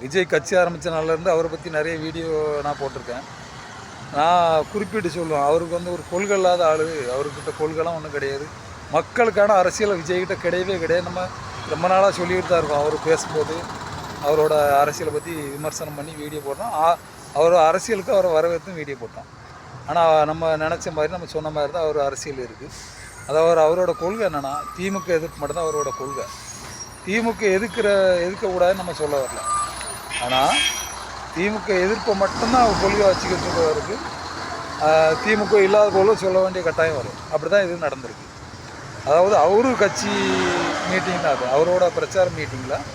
விஜய் கட்சி ஆரம்பித்த நாள்லேருந்து அவரை பற்றி நிறைய வீடியோ நான் போட்டிருக்கேன். நான் குறிப்பிட்டு சொல்லுவேன், அவருக்கு வந்து ஒரு கொள்கை இல்லாத ஆள், அவர்கிட்ட கொள்கைலாம் ஒன்றும் கிடையாது. மக்களுக்கான அரசியல் விஜய்கிட்ட கிடையவே கிடையாது. நம்ம ரொம்ப நாளாக சொல்லிக்கிட்டு தான் இருக்கோம். அவர் பேசும்போது அவரோட அரசியலை பற்றி விமர்சனம் பண்ணி வீடியோ போட்டோம். அவர் அரசியலுக்கு அவரை வரவேற்றும் வீடியோ போட்டோம். ஆனால் நம்ம நினச்ச மாதிரி, நம்ம சொன்ன மாதிரி தான் அவர் அரசியல் இருக்குது. அதாவது அவரோட கொள்கை என்னென்னா, திமுக எதிர்ப்பு மட்டும்தான் அவரோட கொள்கை. திமுக எதிர்க்கக்கூடாதுன்னு நம்ம சொல்ல வரல. ஆனால் திமுக எதிர்ப்பை மட்டும்தான் அவர் கொள்கை வச்சுக்கிட்டு இருக்கவருக்கு திமுக இல்லாத போல சொல்ல வேண்டிய கட்டாயம் வரும். அப்படி தான் இது நடந்திருக்கு. அதாவது அவரு கட்சி மீட்டிங் தான், அது அவரோட பிரச்சார மீட்டிங்கில்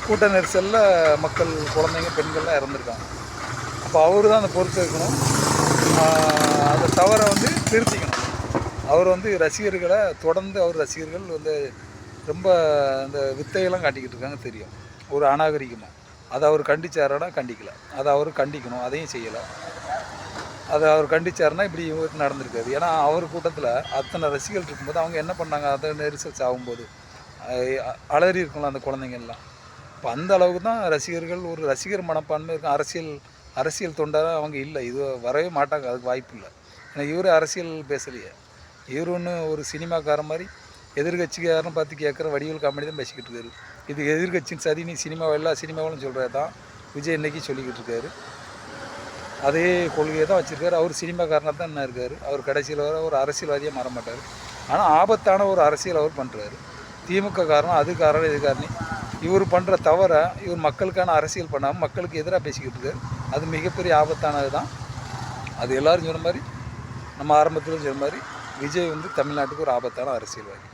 கூட்ட நெரிசலில் மக்கள், குழந்தைங்க, பெண்கள்லாம் இறந்துருக்காங்க. அப்போ அவர் தான் அந்த பொறுத்து இருக்கணும், அந்த தவறை வந்து திருத்திக்கணும். அவர் வந்து ரசிகர்களை தொடர்ந்து, அவர் ரசிகர்கள் வந்து ரொம்ப அந்த வித்தையெல்லாம் காட்டிக்கிட்டு இருக்காங்க தெரியும், ஒரு அநாகரிகமாக. அதை அவர் கண்டிச்சாருன்னா கண்டிக்கலை, அதை அவர் கண்டிக்கணும், அதையும் செய்யலை. அதை அவர் கண்டிச்சாருன்னா இப்படி இவருக்கு நடந்திருக்காது. ஏன்னா அவர் கூட்டத்தில் அத்தனை ரசிகர்கள் இருக்கும்போது அவங்க என்ன பண்ணாங்க, அதை நெரிசல் ஆகும்போது அலறி இருக்கும்ல அந்த குழந்தைங்கள்லாம். இப்போ அந்த அளவுக்கு தான் ரசிகர்கள், ஒரு ரசிகர் மனப்பான்மை இருக்கும். அரசியல் தொண்டராக அவங்க இல்லை, இது வரவே மாட்டாங்க, அதுக்கு வாய்ப்பு இல்லை. ஏன்னா இவர் அரசியல் பேசலையே, இவர் ஒன்று ஒரு சினிமாக்கார மாதிரி எதிர்கட்சிக்காரன்னு பார்த்து கேட்குற வடிவேல் காமெடி தான் பேசிக்கிட்டு இருக்காரு. இது எதிர்கட்சின்னு சரி, நீ சினிமாவை எல்லா சினிமாவிலும் சொல்கிறது தான் விஜய் இன்றைக்கி சொல்லிக்கிட்டு இருக்காரு. அதே கொள்கையை தான் வச்சுருக்காரு. அவர் சினிமாக்காரனாக தான் என்ன இருக்கார், அவர் கடைசியில் வர ஒரு அரசியல்வாதியாக மாற மாட்டார். ஆனால் ஆபத்தான ஒரு அரசியல் அவர் பண்ணுறாரு. திமுக காரணம், அது காரணம், இது காரணம். இவர் பண்ணுற தவிர இவர் மக்களுக்கான அரசியல் பண்ணாமல் மக்களுக்கு எதிராக பேசிக்கிட்டு இருக்காரு. அது மிகப்பெரிய ஆபத்தானது தான். அது எல்லோரும் சொன்ன மாதிரி, நம்ம ஆரம்பத்தில் சொன்ன மாதிரி, விஜய் வந்து தமிழ்நாட்டுக்கு ஒரு ஆபத்தான அரசியல்வாதி.